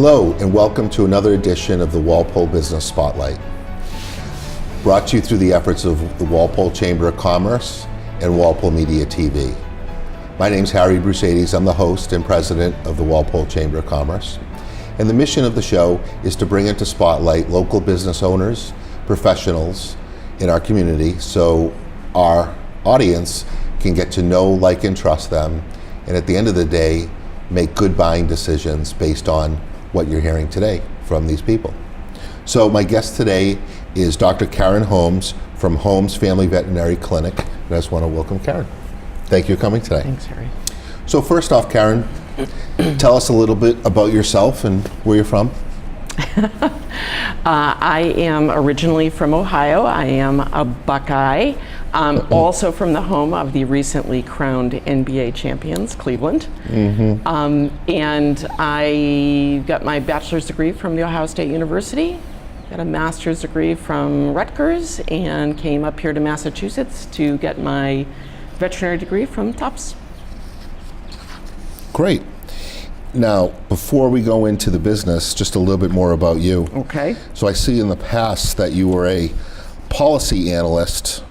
Hello, and welcome to another edition of the Walpole Business Spotlight, brought to you through the efforts of the Walpole Chamber of Commerce and Walpole Media TV. My name's Harry Brusades. I'm the host and president of the Walpole Chamber of Commerce. And the mission of the show is to bring into spotlight local business owners, professionals in our community, so our audience can get to know, like, and trust them, and at the end of the day, make good buying decisions based on what you're hearing today from these people. So my guest today is Dr. Karen Holmes from Holmes Family Veterinary Clinic. And I just want to welcome Karen. Thank you for coming today. Thanks, Harry. So first off, Karen, tell us a little bit about yourself and where you're from. I am originally from Ohio. I am a Buckeye. Also from the home of the recently crowned NBA champions, Cleveland. And I got my bachelor's degree from the Ohio State University, got a master's degree from Rutgers, and came up here to Massachusetts to get my veterinary degree from Tufts. Great. Now, before we go into the business, just a little bit more about you. Okay. So I see in the past that you were a policy analyst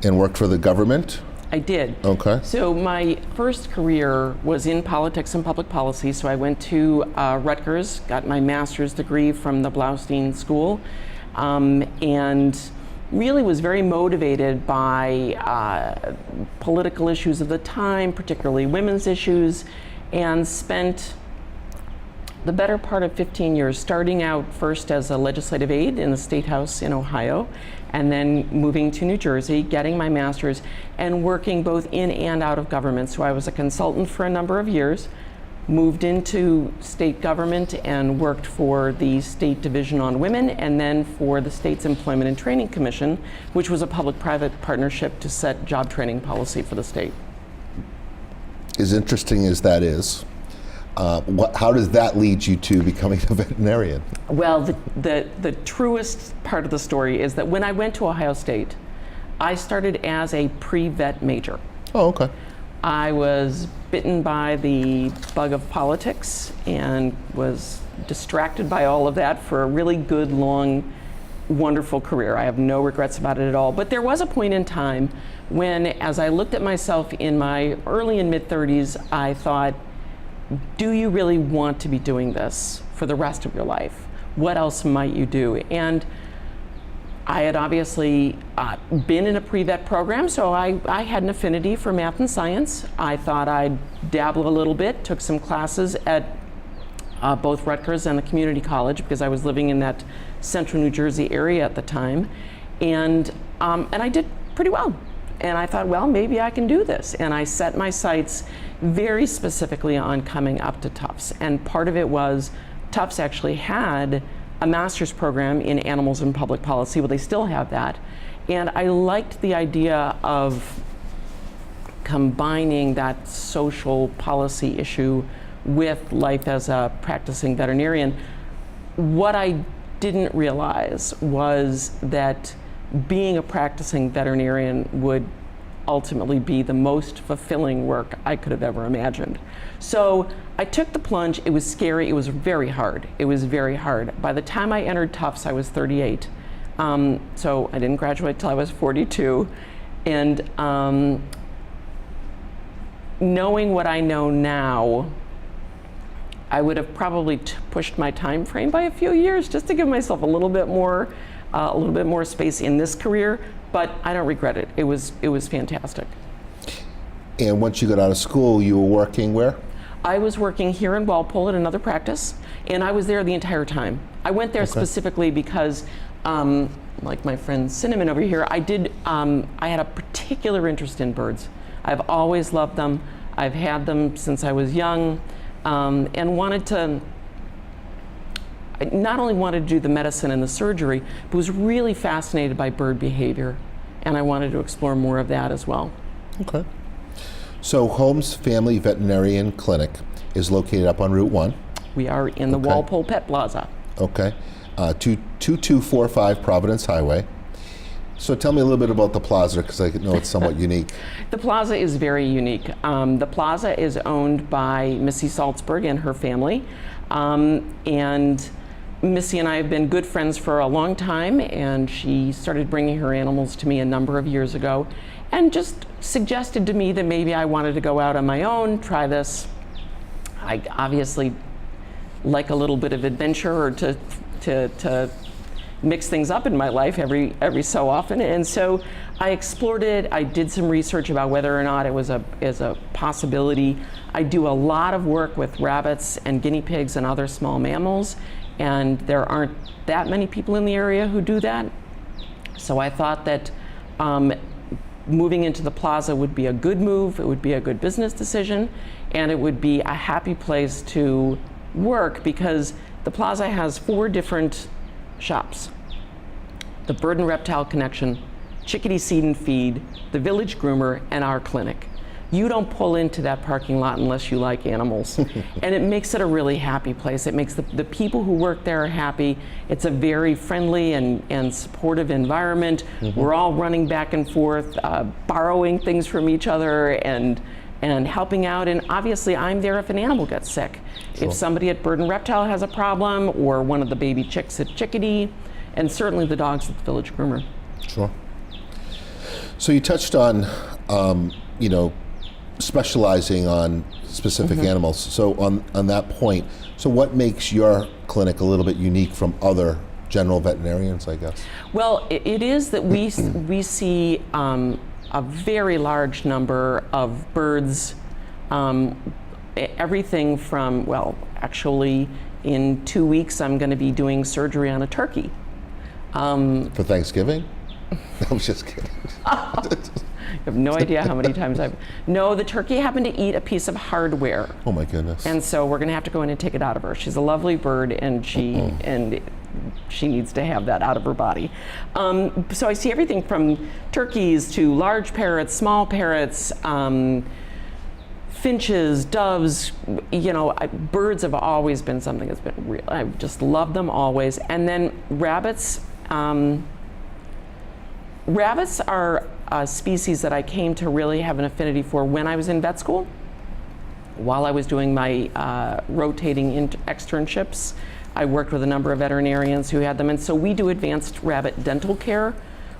and worked for the government. I did. Okay. So my first career was in politics and public policy. So I went to Rutgers, got my master's degree from the Blaustein School, and really was very motivated by political issues of the time, particularly women's issues, and spent the better part of 15 years starting out first as a legislative aide in the State House in Ohio, and then moving to New Jersey, getting my master's, and working both in and out of government. So I was a consultant for a number of years, moved into state government and worked for the State Division on Women, and then for the State's Employment and Training Commission, which was a public-private partnership to set job training policy for the state. As interesting as that is, how does that lead you to becoming a veterinarian? Well, the truest part of the story is that when I went to Ohio State, I started as a pre-vet major. Oh, okay. I was bitten by the bug of politics and was distracted by all of that for a really good, long, wonderful career. I have no regrets about it at all. But there was a point in time when, as I looked at myself in my early and mid-30s, I thought, do you really want to be doing this for the rest of your life? What else might you do? And I had obviously been in a pre-vet program, so I had an affinity for math and science. I thought I'd dabble a little bit, took some classes at both Rutgers and the community college because I was living in that central New Jersey area at the time. And I did pretty well. And I thought, well, maybe I can do this. And I set my sights very specifically on coming up to Tufts. And part of it was Tufts actually had a master's program in animals and public policy. Well, they still have that. And I liked the idea of combining that social policy issue with life as a practicing veterinarian. What I didn't realize was that being a practicing veterinarian would ultimately be the most fulfilling work I could have ever imagined. So I took the plunge. It was scary. It was very hard. It was very hard. By the time I entered Tufts, I was 38. So I didn't graduate till I was 42. And knowing what I know now, I would have probably pushed my time frame by a few years just to give myself a little bit more space in this career, but I don't regret it. It was fantastic. And once you got out of school, you were working where? I was working here in Walpole at another practice, and I was there the entire time. I went there specifically because, like my friend Cinnamon over here, I had a particular interest in birds. I've always loved them. I've had them since I was young, and not only wanted to do the medicine and the surgery, but was really fascinated by bird behavior, and I wanted to explore more of that as well. Okay. So Holmes Family Veterinarian Clinic is located up on Route 1. We are in the Walpole Pet Plaza. Okay. 2245 Providence Highway. So tell me a little bit about the plaza, because I know it's somewhat unique. The plaza is very unique. The plaza is owned by Missy Salzberg and her family. And Missy and I have been good friends for a long time, and she started bringing her animals to me a number of years ago and just suggested to me that maybe I wanted to go out on my own, try this. I obviously like a little bit of adventure, or to mix things up in my life every so often. And so I explored it. I did some research about whether or not it was a possibility. I do a lot of work with rabbits and guinea pigs and other small mammals, and there aren't that many people in the area who do that. So I thought that moving into the plaza would be a good move, it would be a good business decision, and it would be a happy place to work, because the plaza has 4 different shops: the Bird and Reptile Connection, Chickadee Seed and Feed, the Village Groomer, and our clinic. You don't pull into that parking lot unless you like animals. And it makes it a really happy place. It makes the people who work there happy. It's a very friendly and supportive environment. We're all running back and forth, borrowing things from each other and helping out. And obviously I'm there if an animal gets sick. Sure. If somebody at Bird and Reptile has a problem, or one of the baby chicks at Chickadee, and certainly the dogs at the Village Groomer. Sure. So you touched on, specializing on specific animals. So on that point, so what makes your clinic a little bit unique from other general veterinarians, I guess? Well, it is that we see a very large number of birds, everything from, well, actually in 2 weeks I'm going to be doing surgery on a turkey. For Thanksgiving? I'm just kidding. I have no idea how many times No, the turkey happened to eat a piece of hardware. Oh my goodness. And so we're gonna have to go in and take it out of her. She's a lovely bird, and she needs to have that out of her body. So I see everything from turkeys to large parrots, small parrots, finches, doves. Birds have always been something that's been real. I just love them always. And then rabbits. Rabbits are a species that I came to really have an affinity for when I was in vet school, while I was doing my rotating externships. I worked with a number of veterinarians who had them, and so we do advanced rabbit dental care,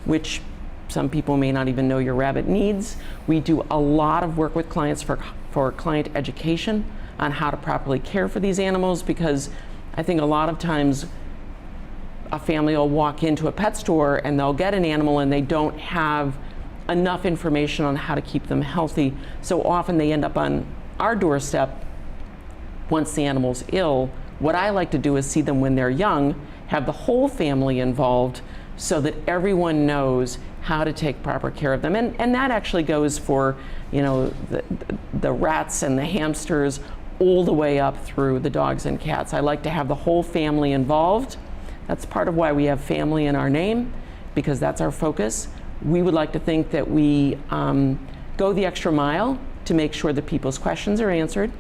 which some people may not even know your rabbit needs. We do a lot of work with clients for client education on how to properly care for these animals, because I think a lot of times a family will walk into a pet store and they'll get an animal and they don't have enough information on how to keep them healthy. So often they end up on our doorstep once the animal's ill. What I like to do is see them when they're young, have the whole family involved so that everyone knows how to take proper care of them. And that actually goes for, the rats and the hamsters all the way up through the dogs and cats. I like to have the whole family involved. That's part of why we have family in our name, because that's our focus. We would like to think that we go the extra mile to make sure that people's questions are answered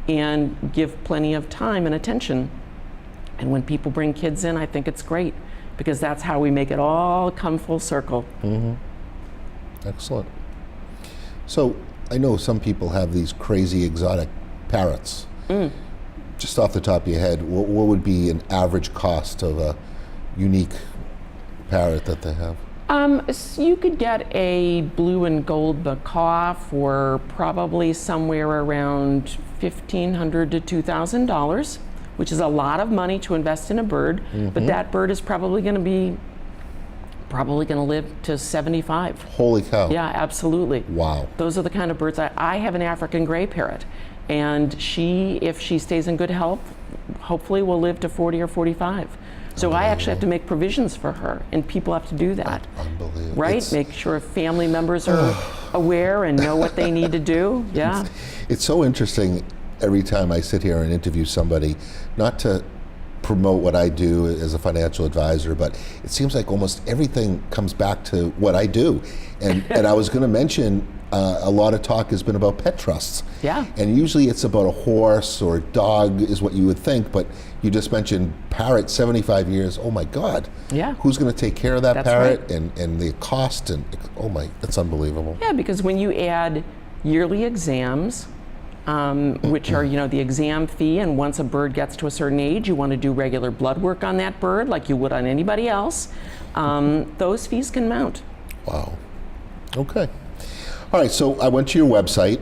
and give plenty of time and attention. And when people bring kids in, I think it's great, because that's how we make it all come full circle. Excellent. So I know some people have these crazy exotic parrots. Just off the top of your head, what would be an average cost of a unique parrot that they have? So you could get a blue and gold macaw for probably somewhere around $1,500 to $2,000, which is a lot of money to invest in a bird. But that bird is probably going to live to 75. Holy cow! Yeah, absolutely. Wow. Those are the kind of birds. I have an African gray parrot. And if she stays in good health, hopefully will live to 40 or 45. So I actually have to make provisions for her, and people have to do that. Unbelievable. Right? Make sure family members are aware and know what they need to do. Yeah. It's so interesting every time I sit here and interview somebody, not to promote what I do as a financial advisor, but it seems like almost everything comes back to what I do. And I was going to mention, a lot of talk has been about pet trusts. Yeah. And usually it's about a horse or a dog is what you would think, but you just mentioned parrot, 75 years, oh my God. Yeah. Who's going to take care of that That's parrot right. and the cost, and that's unbelievable. Yeah, because when you add yearly exams, which are, the exam fee, and once a bird gets to a certain age, you want to do regular blood work on that bird like you would on anybody else. Those fees can mount. Wow. Okay. All right, so I went to your website.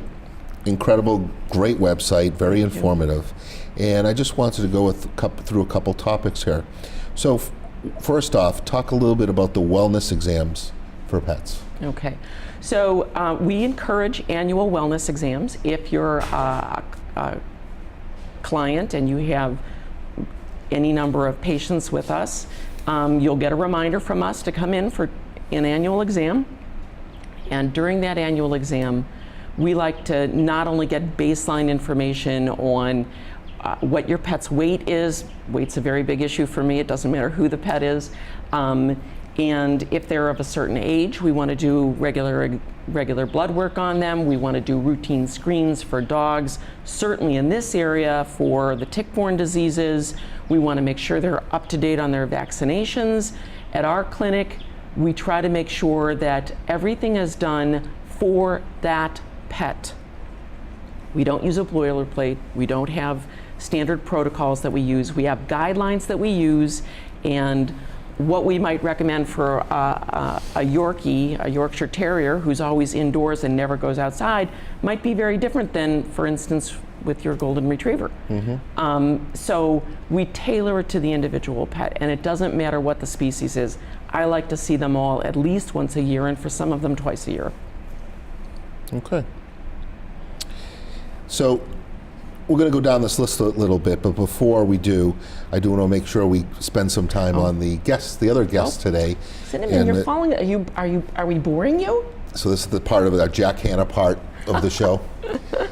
Incredible, great website, very informative. And I just wanted to go through a couple topics here. So first off, talk a little bit about the wellness exams for pets. Okay. So we encourage annual wellness exams. If you're a client and you have any number of patients with us, you'll get a reminder from us to come in for an annual exam. And during that annual exam, we like to not only get baseline information on what your pet's weight is. Weight's a very big issue for me. It doesn't matter who the pet is. And if they're of a certain age, we want to do regular blood work on them. We want to do routine screens for dogs. Certainly in this area for the tick-borne diseases, we want to make sure they're up to date on their vaccinations. At our clinic, we try to make sure that everything is done for that pet. We don't use a boilerplate. We don't have standard protocols that we use. We have guidelines that we use, and what we might recommend for a Yorkie, a Yorkshire Terrier, who's always indoors and never goes outside, might be very different than, for instance, with your Golden Retriever. So we tailor it to the individual pet, and it doesn't matter what the species is. I like to see them all at least once a year, and for some of them twice a year. Okay. So we're going to go down this list a little bit, but before we do, I do want to make sure we spend some time on the other guests today. Cinnamon, you're falling. Are we boring you? So this is the part of our Jack Hanna part of the show.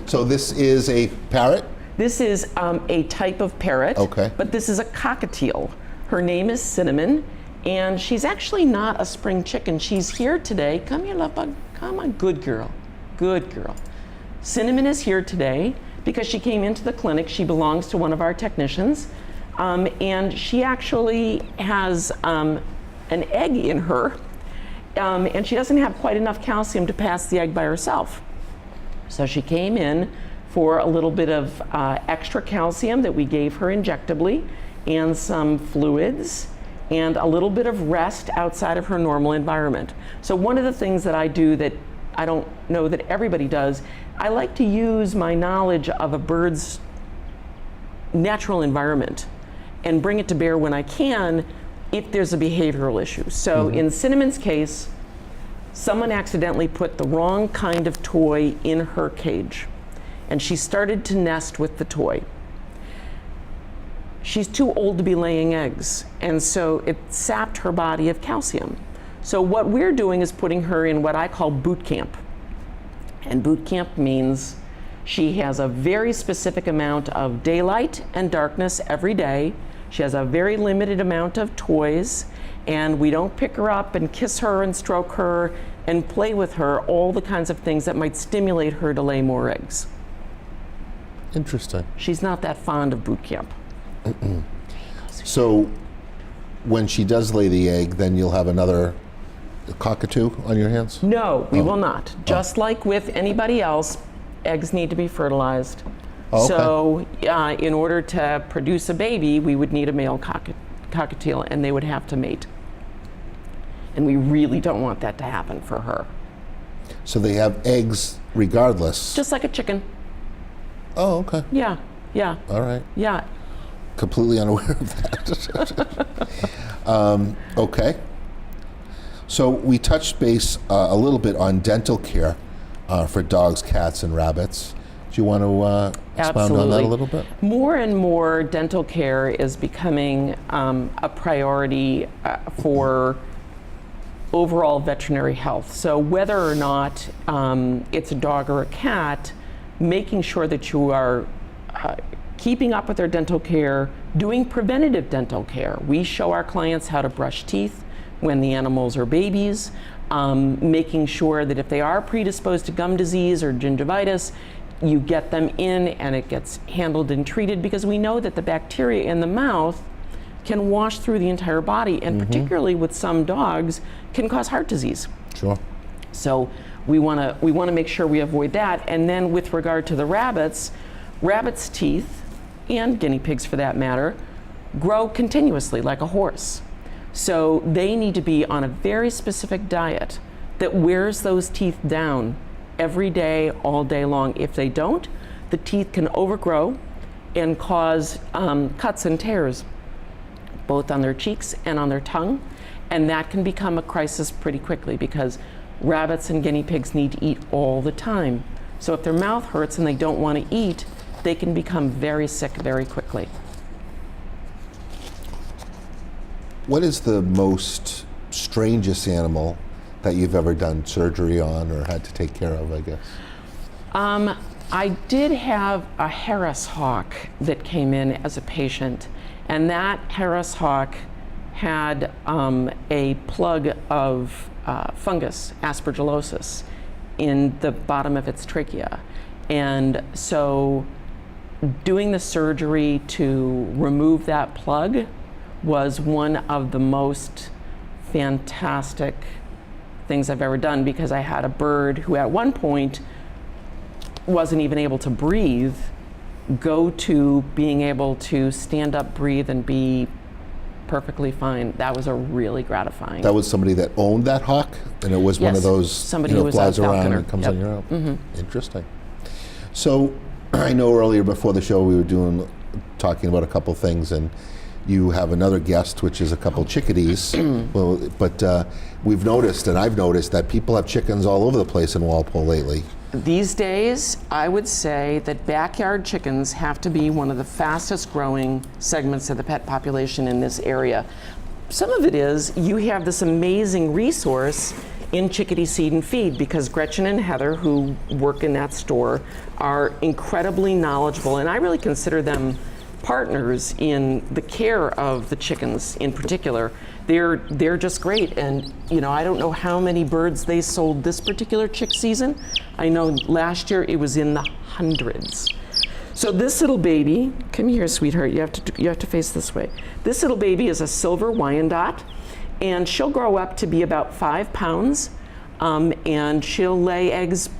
So this is a parrot? This is a type of parrot. Okay. But this is a cockatiel. Her name is Cinnamon, and she's actually not a spring chicken. She's here today. Come here, love bug. Come on, good girl. Good girl. Cinnamon is here today because she came into the clinic. She belongs to one of our technicians, and she actually has an egg in her, and she doesn't have quite enough calcium to pass the egg by herself. So she came in for a little bit of extra calcium that we gave her injectably, and some fluids, and a little bit of rest outside of her normal environment. So one of the things that I do that I don't know that everybody does, I like to use my knowledge of a bird's natural environment and bring it to bear when I can if there's a behavioral issue. So in Cinnamon's case, someone accidentally put the wrong kind of toy in her cage, and she started to nest with the toy. She's too old to be laying eggs, and so it sapped her body of calcium. So what we're doing is putting her in what I call boot camp. And boot camp means she has a very specific amount of daylight and darkness every day. She has a very limited amount of toys, and we don't pick her up and kiss her and stroke her and play with her, all the kinds of things that might stimulate her to lay more eggs. Interesting. She's not that fond of boot camp. So when she does lay the egg, then you'll have another cockatoo on your hands? No, we will not. Just like with anybody else, eggs need to be fertilized. Oh, okay. So in order to produce a baby, we would need a male cockatiel, and they would have to mate. And we really don't want that to happen for her. So they have eggs regardless? Just like a chicken. Oh, okay. Yeah, yeah. All right. Yeah. Completely unaware of that. Okay. So we touched base a little bit on dental care for dogs, cats, and rabbits. Do you want to expound on that a little bit? More and more dental care is becoming a priority for overall veterinary health. So whether or not it's a dog or a cat, making sure that you are keeping up with their dental care, doing preventative dental care. We show our clients how to brush teeth when the animals are babies, making sure that if they are predisposed to gum disease or gingivitis, you get them in and it gets handled and treated, because we know that the bacteria in the mouth can wash through the entire body, and particularly with some dogs, can cause heart disease. Sure. So We want to make sure we avoid that. And then with regard to the rabbits' teeth, and guinea pigs for that matter, grow continuously like a horse. So they need to be on a very specific diet that wears those teeth down every day, all day long. If they don't, the teeth can overgrow and cause cuts and tears, both on their cheeks and on their tongue. And that can become a crisis pretty quickly because rabbits and guinea pigs need to eat all the time. So if their mouth hurts and they don't want to eat, they can become very sick very quickly. What is the most strangest animal that you've ever done surgery on or had to take care of, I guess? I did have a Harris hawk that came in as a patient, and that Harris hawk had a plug of fungus, aspergillosis, in the bottom of its trachea. And so doing the surgery to remove that plug was one of the most fantastic things I've ever done, because I had a bird who at one point wasn't even able to breathe go to being able to stand up, breathe, and be perfectly fine. That was a really gratifying. That was somebody that owned that hawk, and it was one of those somebody who was flies a around falconer. and comes Yep. on your own. Interesting. So I know earlier before the show we were talking about a couple things, and you have another guest, which is a couple chickadees. Well, but we've noticed, and I've noticed, that people have chickens all over the place in Walpole lately. These days, I would say that backyard chickens have to be one of the fastest growing segments of the pet population in this area. Some of it is you have this amazing resource in chickadee seed and feed, because Gretchen and Heather, who work in that store, are incredibly knowledgeable, and I really consider them partners in the care of the chickens in particular. They're just great, and I don't know how many birds they sold this particular chick season. I know last year it was in the hundreds. So this little baby, come here, sweetheart. You have to face this way. This little baby is a silver Wyandotte, and she'll grow up to be about 5 pounds, and she'll lay eggs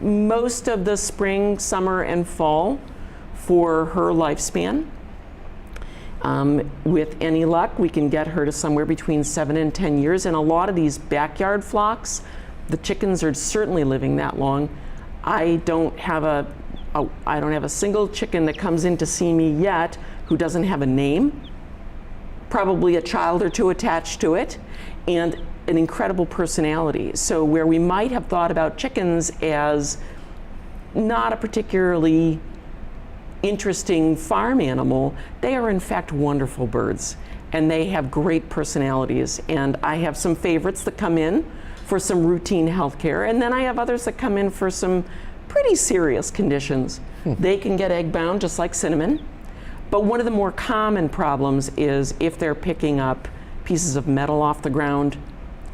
most of the spring, summer, and fall for her lifespan. With any luck, we can get her to somewhere between 7 and 10 years. And a lot of these backyard flocks, the chickens are certainly living that long. I don't have a single chicken that comes in to see me yet who doesn't have a name, probably a child or two attached to it, and an incredible personality. So where we might have thought about chickens as not a particularly interesting farm animal, they are in fact wonderful birds, and they have great personalities. And I have some favorites that come in for some routine health care, and then I have others that come in for some pretty serious conditions. They can get egg bound just like cinnamon, but one of the more common problems is if they're picking up pieces of metal off the ground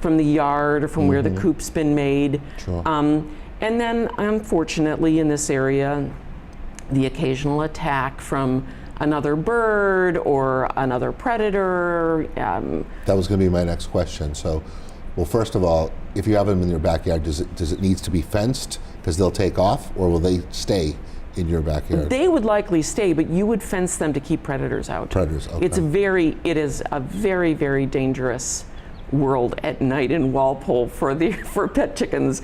from the yard or from where the coop's been made. Sure. And then unfortunately in this area, the occasional attack from another bird or another predator. That was going to be my next question. So, well, first of all, if you have them in your backyard, does it need to be fenced because they'll take off, or will they stay in your backyard? They would likely stay, but you would fence them to keep predators out. Predators, okay. It is a very, very dangerous world at night in Walpole for pet chickens.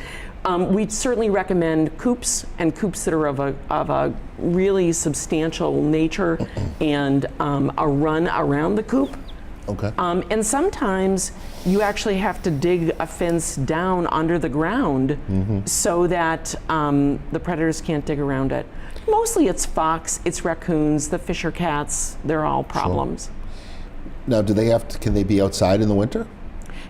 We'd certainly recommend coops, and coops that are of a really substantial nature, and a run around the coop. Okay. And sometimes you actually have to dig a fence down under the ground so that the predators can't dig around it. Mostly it's fox, it's raccoons, the Fisher cats, they're all problems. Now, can they be outside in the winter?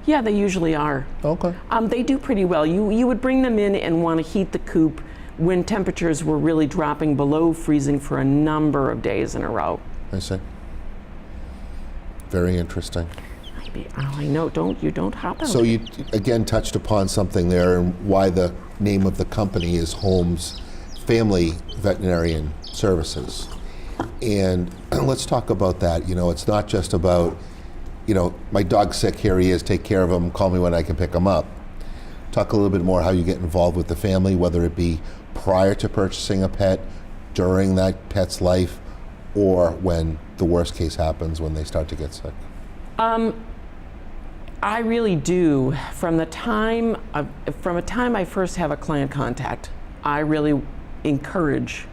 Yeah, they usually are. Okay. They do pretty well. You would bring them in and want to heat the coop when temperatures were really dropping below freezing for a number of days in a row. I see. Very interesting. I know, don't hop out. So you again touched upon something there, and why the name of the company is Holmes Family Veterinarian Services. And let's talk about that. It's not just about, my dog's sick, here he is, take care of him, call me when I can pick him up. talk a little bit more how you get involved with the family, whether it be prior to purchasing a pet, during that pet's life, or when the worst case happens when they start to get sick. I really do. From a time I first have a client contact, I really encourage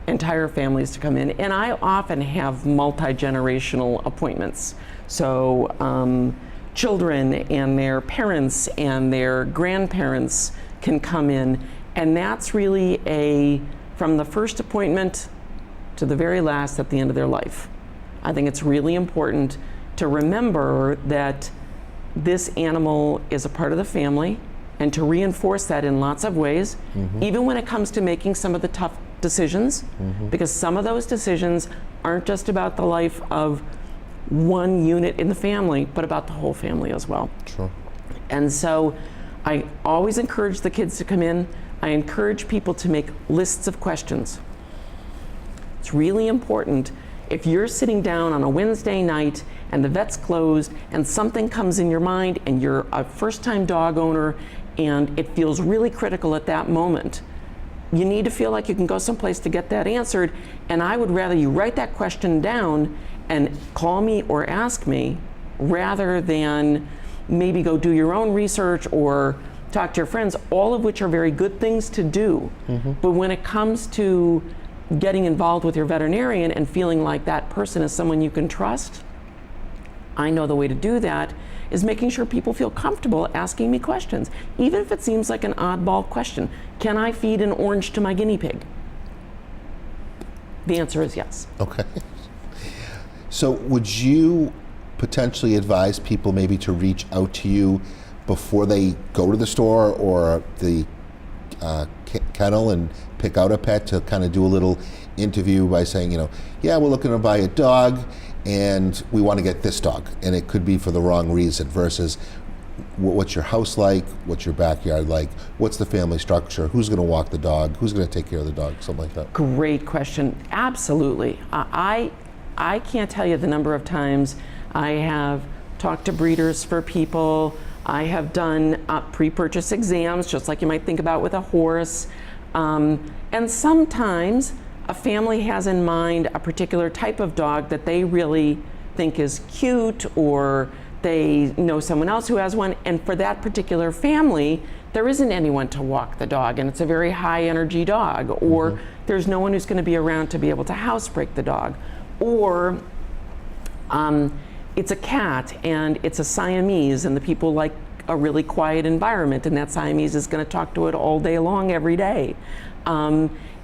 entire families to come in, and I often have multi-generational appointments. So children and their parents and their grandparents can come in, and that's really from the first appointment to the very last at the end of their life. I think it's really important to remember that this animal is a part of the family, and to reinforce that in lots of ways, even when it comes to making some of the tough decisions, because some of those decisions aren't just about the life of one unit in the family, but about the whole family as well. Sure. And so I always encourage the kids to come in. I encourage people to make lists of questions. It's really important. If you're sitting down on a Wednesday night and the vet's closed and something comes in your mind and you're a first-time dog owner and it feels really critical at that moment, you need to feel like you can go someplace to get that answered. And I would rather you write that question down and call me or ask me, rather than maybe go do your own research or talk to your friends, all of which are very good things to do. But when it comes to getting involved with your veterinarian and feeling like that person is someone you can trust, I know the way to do that is making sure people feel comfortable asking me questions, even if it seems like an oddball question. Can I feed an orange to my guinea pig? The answer is yes. Okay. So would you potentially advise people maybe to reach out to you before they go to the store or the kennel and pick out a pet, to kind of do a little interview by saying, yeah, we're looking to buy a dog and we want to get this dog, and it could be for the wrong reason, versus what's your house like, what's your backyard like, what's the family structure, who's going to walk the dog, who's going to take care of the dog, something like that? Great question. Absolutely. I can't tell you the number of times I have talked to breeders for people. I have done pre-purchase exams, just like you might think about with a horse. And sometimes a family has in mind a particular type of dog that they really think is cute, or they know someone else who has one, and for that particular family, there isn't anyone to walk the dog, and it's a very high energy dog, or there's no one who's going to be around to be able to housebreak the dog, or it's a cat and it's a Siamese, and the people like a really quiet environment, and that Siamese is going to talk to it all day long, every day.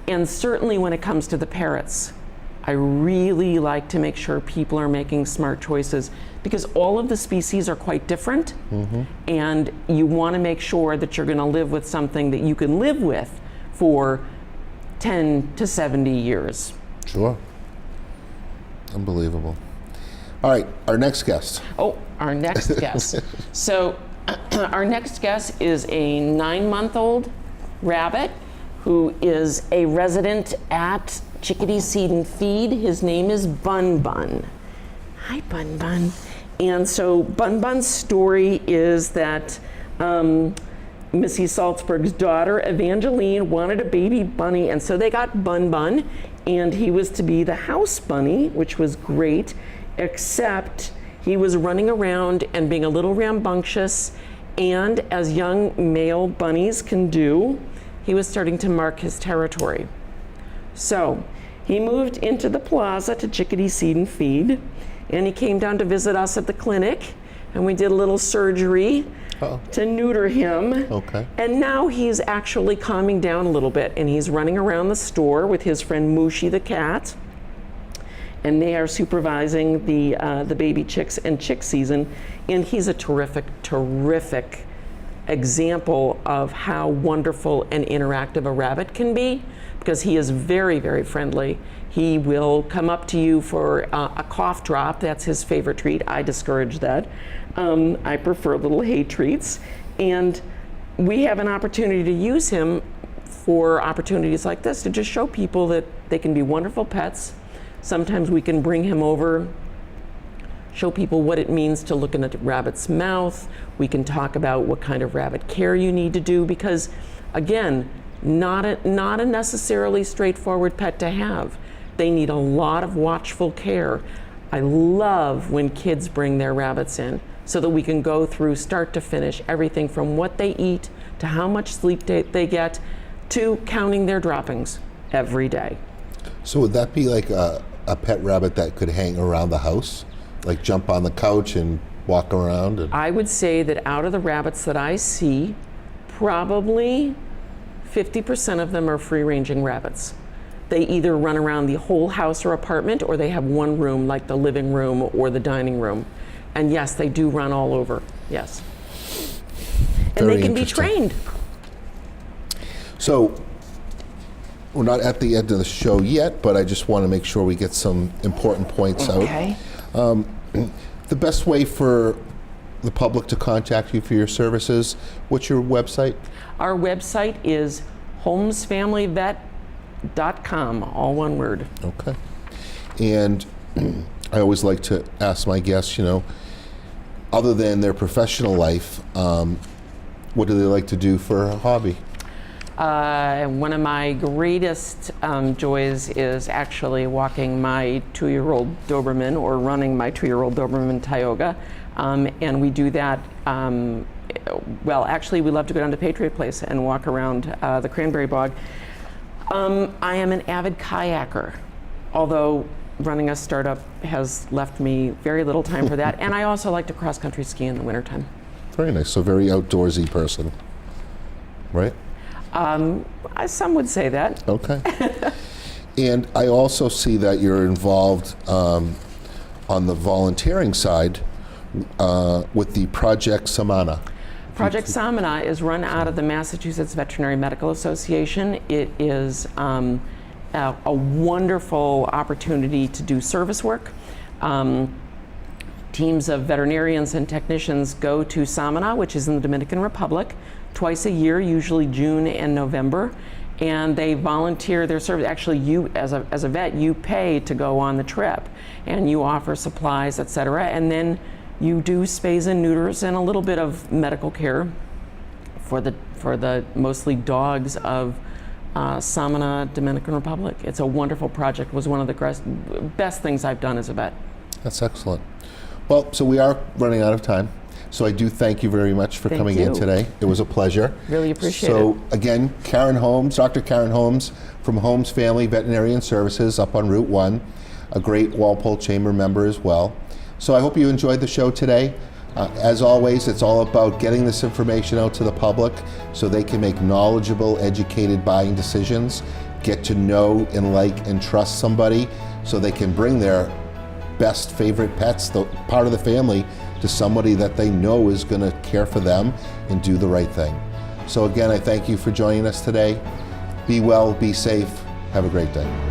And certainly when it comes to the parrots, I really like to make sure people are making smart choices, because all of the species are quite different, and you want to make sure that you're going to live with something that you can live with for 10 to 70 years. Sure. Unbelievable. All right, our next guest. Oh, our next guest. So our next guest is a 9-month-old rabbit who is a resident at Chickadee Seed and Feed. His name is Bun Bun. Hi, Bun Bun. And so Bun Bun's story is that Missy Salzberg's daughter, Evangeline, wanted a baby bunny, and so they got Bun Bun, and he was to be the house bunny, which was great, except he was running around and being a little rambunctious, and as young male bunnies can do, he was starting to mark his territory. So he moved into the plaza to Chickadee Seed and Feed, and he came down to visit us at the clinic, and we did a little surgery to neuter him. Okay. And now he's actually calming down a little bit, and he's running around the store with his friend Mooshie the cat, and they are supervising the baby chicks and chick season, and he's a terrific example of how wonderful and interactive a rabbit can be, because he is very, very friendly. He will come up to you for a cough drop. That's his favorite treat. I discourage that. I prefer little hay treats. And we have an opportunity to use him for opportunities like this, to just show people that they can be wonderful pets. Sometimes we can bring him over show people what it means to look in a rabbit's mouth. We can talk about what kind of rabbit care you need to do because, again, not a necessarily straightforward pet to have. They need a lot of watchful care. I love when kids bring their rabbits in so that we can go through start to finish everything from what they eat to how much sleep they get to counting their droppings every day. So would that be like a pet rabbit that could hang around the house? Like jump on the couch and walk around? I would say that out of the rabbits that I see, probably 50% of them are free-ranging rabbits. They either run around the whole house or apartment, or they have one room like the living room or the dining room. And yes, they do run all over, yes. And Very they can be interesting. trained. So we're not at the end of the show yet, but I just want to make sure we get some important points out. Okay. The best way for the public to contact you for your services, what's your website? Our website is holmesfamilyvet.com, all one word. Okay. And I always like to ask my guests, other than their professional life, what do they like to do for a hobby? One of my greatest joys is actually walking my 2-year-old Doberman or running my 2-year-old Doberman Tioga. And we do that, actually we love to go down to Patriot Place and walk around the cranberry bog. I am an avid kayaker, although running a startup has left me very little time for that. And I also like to cross-country ski in the wintertime. Very nice. So very outdoorsy person, right? Some would say that. Okay. And I also see that you're involved on the volunteering side with the Project Samana. Project Samana is run out of the Massachusetts Veterinary Medical Association. It is a wonderful opportunity to do service work. Teams of veterinarians and technicians go to Samana, which is in the Dominican Republic, twice a year, usually June and November, and they volunteer their service. Actually, you, as a vet, you pay to go on the trip, and you offer supplies, et cetera, and then you do spays and neuters and a little bit of medical care for the mostly dogs of Samana, Dominican Republic. It's a wonderful project. It was one of the best things I've done as a vet. That's excellent. Well, so we are running out of time. So I do thank you very much for coming in today. It was a pleasure. Really appreciate it. So again, Karen Holmes, Dr. Karen Holmes from Holmes Family Veterinarian Services up on Route 1, a great Walpole Chamber member as well. So I hope you enjoyed the show today. As always, it's all about getting this information out to the public so they can make knowledgeable, educated buying decisions, get to know and like and trust somebody so they can bring their best favorite pets, the part of the family, to somebody that they know is going to care for them and do the right thing. So again, I thank you for joining us today. Be well, be safe, have a great day.